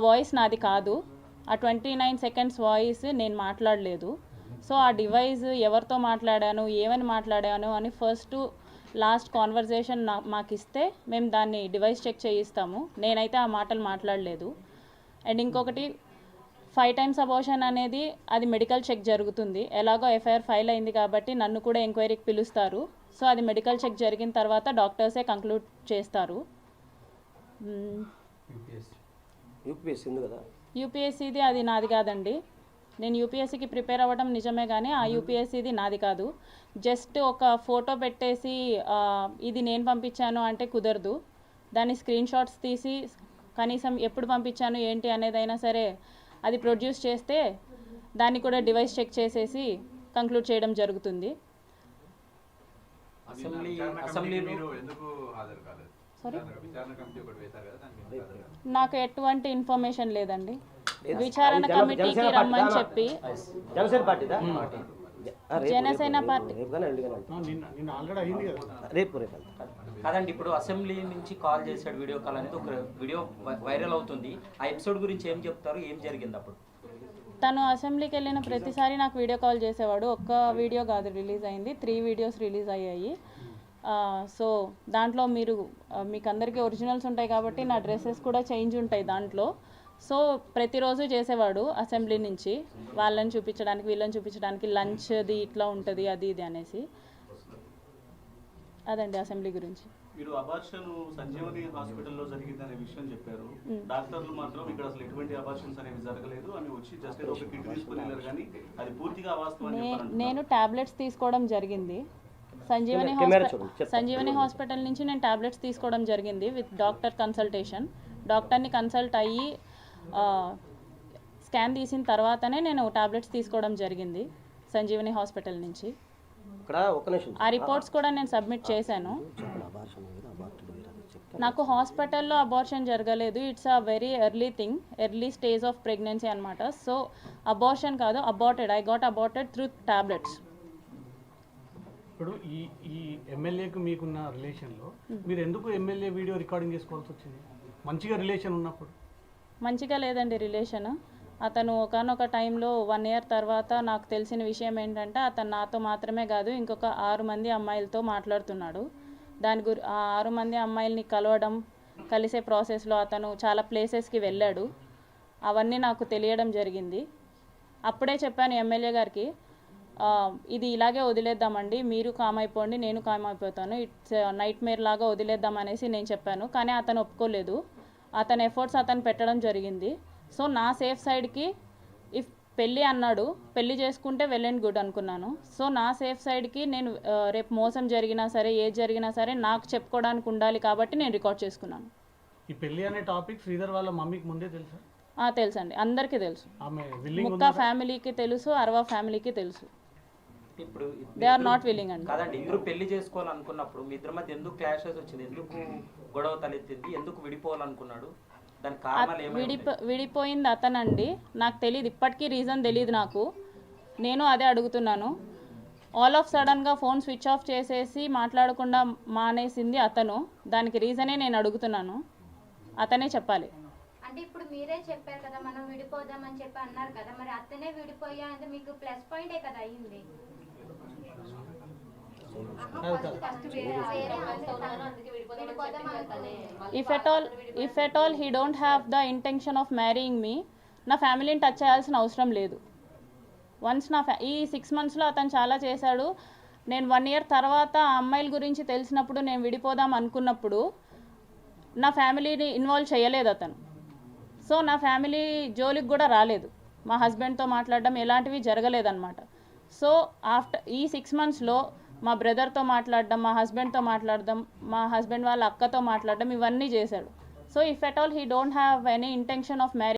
Voice నాది కాదు. ఆ 29 సెకండ్స్ వాయిస్ నేను మాట్లాడలేదు. సో ఆ డివైస్ ఎవరితో మాట్లాడాను, ఏమని మాట్లాడాను అని ఫస్ట్ లాస్ట్ కాన్వర్జేషన్ మాకు ఇస్తే మేము దాన్ని డివైస్ చెక్ చేయిస్తాము. నేనైతే ఆ మాటలు మాట్లాడలేదు. అండ్ ఇంకొకటి 5 times అబార్షన్ అనేది అది మెడికల్ చెక్ జరుగుతుంది. ఎలాగో ఎఫ్ఐఆర్ ఫైల్ అయింది కాబట్టి నన్ను కూడా ఎంక్వైరీకి పిలుస్తారు. సో అది మెడికల్ చెక్ జరిగిన తర్వాత డాక్టర్సే కంక్లూడ్ చేస్తారు. యూపీఎస్సీది అది నాది కాదండి. నేను యూపీఎస్సీకి ప్రిపేర్ అవ్వడం నిజమే కానీ ఆ యూపీఎస్సీది నాది కాదు. జస్ట్ ఒక ఫోటో పెట్టేసి ఇది నేను పంపించాను అంటే కుదరదు. దాన్ని స్క్రీన్ షాట్స్ తీసి కనీసం ఎప్పుడు పంపించాను ఏంటి అనేదైనా సరే అది ప్రొడ్యూస్ చేస్తే దాన్ని కూడా డివైస్ చెక్ చేసేసి కంక్లూడ్ చేయడం జరుగుతుంది. నాకు ఎటువంటి ఇన్ఫర్మేషన్ లేదండి. విచారణ కమిటీకి రమ్మని చెప్పి జనసేన పార్టీ కాదండి. ఇప్పుడు అసెంబ్లీ నుంచి కాల్ చేశాడు, వీడియో కాల్ అనేది ఒక వీడియో వైరల్ అవుతుంది. ఆ ఎపిసోడ్ గురించి ఏం చెప్తారు, ఏం జరిగింది అప్పుడు? తను అసెంబ్లీకి వెళ్ళిన ప్రతిసారి నాకు వీడియో కాల్ చేసేవాడు. ఒక్క వీడియో కాదు రిలీజ్ అయింది, 3 వీడియోస్ రిలీజ్ అయ్యాయి. సో దాంట్లో మీకు అందరికీ ఒరిజినల్స్ ఉంటాయి కాబట్టి నా డ్రెస్సెస్ కూడా చేంజ్ ఉంటాయి దాంట్లో. సో ప్రతిరోజు చేసేవాడు అసెంబ్లీ నుంచి వాళ్ళని చూపించడానికి వీళ్ళని చూపించడానికి, లంచ్ది ఇట్లా ఉంటుంది అది ఇది అనేసి. అదండి అసెంబ్లీ గురించి. మీరు అబార్షన్ సంజీవని హాస్పిటల్లో జరిగిందనే విషయం చెప్పారు. డాక్టర్లు మాత్రం ఇక్కడ అసలు ఎటువంటి అబార్షన్స్ అనేవి జరగలేదు అని వచ్చి జస్ట్ ఒక కిట్ తీసుకుని వెళ్ళారు, కానీ అది పూర్తిగా అవాస్తవం. నేను టాబ్లెట్స్ తీసుకోవడం జరిగింది. సంజీవని హాస్పిటల్ నుంచి నేను టాబ్లెట్స్ తీసుకోవడం జరిగింది విత్ డాక్టర్ కన్సల్టేషన్. డాక్టర్ని కన్సల్ట్ అయ్యి స్కాన్ తీసిన తర్వాతనే నేను టాబ్లెట్స్ తీసుకోవడం జరిగింది సంజీవని హాస్పిటల్ నుంచి. ఆ రిపోర్ట్స్ కూడా నేను సబ్మిట్ చేశాను. నాకు హాస్పిటల్లో అబార్షన్ జరగలేదు. It's a very early stage of pregnancy అనమాట. సో అబార్షన్ కాదు, aborted. I got aborted through tablets. ఇప్పుడు ఈ ఎమ్మెల్యేకు మీకున్న రిలేషన్లో మీరు ఎందుకు ఎమ్మెల్యే వీడియో రికార్డింగ్ చేసుకోవాల్సి వచ్చింది? మంచిగా రిలేషన్ ఉన్నప్పుడు. మంచిగా లేదండి రిలేషన్. అతను ఒకనొక టైంలో 1 year తర్వాత నాకు తెలిసిన విషయం ఏంటంటే అతను నాతో మాత్రమే కాదు ఇంకొక 6 మంది అమ్మాయిలతో మాట్లాడుతున్నాడు. ఆ 6 మంది అమ్మాయిల్ని కలిసే ప్రాసెస్లో అతను చాలా ప్లేసెస్కి వెళ్ళాడు. అవన్నీ నాకు తెలియడం జరిగింది. అప్పుడే చెప్పాను ఎమ్మెల్యే గారికి, ఇది ఇలాగే వదిలేద్దామండి, మీరు కామ్ అయిపోండి, నేను కామ్ అయిపోతాను, ఇట్స్ నైట్ మేర్ లాగా వదిలేద్దాం అనేసి నేను చెప్పాను. కానీ అతను ఒప్పుకోలేదు. అతని ఎఫర్ట్స్ అతను పెట్టడం జరిగింది. సో నా సేఫ్ సైడ్కి ఇఫ్ పెళ్ళి అన్నాడు, పెళ్ళి చేసుకుంటే వెల్ అండ్ గుడ్ అనుకున్నాను. సో నా సేఫ్ సైడ్కి నేను రేపు మోసం జరిగినా సరే ఏది జరిగినా సరే నాకు చెప్పుకోవడానికి ఉండాలి కాబట్టి నేను రికార్డ్ చేసుకున్నాను. ఈ పెళ్ళి అనే టాపిక్ శ్రీధర్ వాళ్ళ మమ్మీకి ముందే తెలుసా? తెలుసండి, అందరికీ తెలుసు. ముక్కా ఫ్యామిలీకి తెలుసు, అరవా ఫ్యామిలీకి తెలుసు. ఇప్పుడు దే ఆర్ నాట్ విల్లింగ్ అండి. కాదండి, ఇద్దరు పెళ్లి చేసుకోవాలనుకున్నప్పుడు మీ ఇద్దరి మధ్య ఎందుకు క్లాషెస్ వచ్చింది, ఎందుకు గొడవ తలెత్తింది, ఎందుకు విడిపోవాలనుకున్నాడు? దాని కారణాలు ఏమైనా? విడిపోయింది అతనండి. నాకు తెలియదు, ఇప్పటికీ రీజన్ తెలియదు నాకు. నేను అదే అడుగుతున్నాను. ఆల్ ఆఫ్ సడన్గా ఫోన్ స్విచ్ ఆఫ్ చేసేసి మాట్లాడకుండా మానేసింది అతను. దానికి రీజనే నేను అడుగుతున్నాను, అతనే చెప్పాలి. అంటే ఇప్పుడు మీరే చెప్పారు కదా మనం విడిపోదామని చెప్పి అన్నారు కదా, మరి అతనే విడిపోయా అంటే మీకు ప్లస్ పాయింటే కదా అయ్యింది. If at all he don't have the intention of marrying me, నా ఫ్యామిలీని టచ్ చేయాల్సిన అవసరం లేదు. వన్స్ ఈ 6 monthsలో అతను చాలా చేశాడు. నేను 1 year తర్వాత ఆ అమ్మాయిల గురించి తెలిసినప్పుడు నేను విడిపోదాం అనుకున్నప్పుడు నా ఫ్యామిలీని ఇన్వాల్వ్ చేయలేదు అతను. సో నా ఫ్యామిలీ జోలికి కూడా రాలేదు. మా హస్బెండ్తో మాట్లాడడం ఎలాంటివి జరగలేదన్నమాట. సో ఆఫ్టర్ ఈ 6 monthsలో మా బ్రదర్తో మాట్లాడడం, మా హస్బెండ్తో మాట్లాడడం, మా హస్బెండ్ వాళ్ళ అక్కతో మాట్లాడడం, ఇవన్నీ చేశాడు. So if at all he don't have any intention of marriage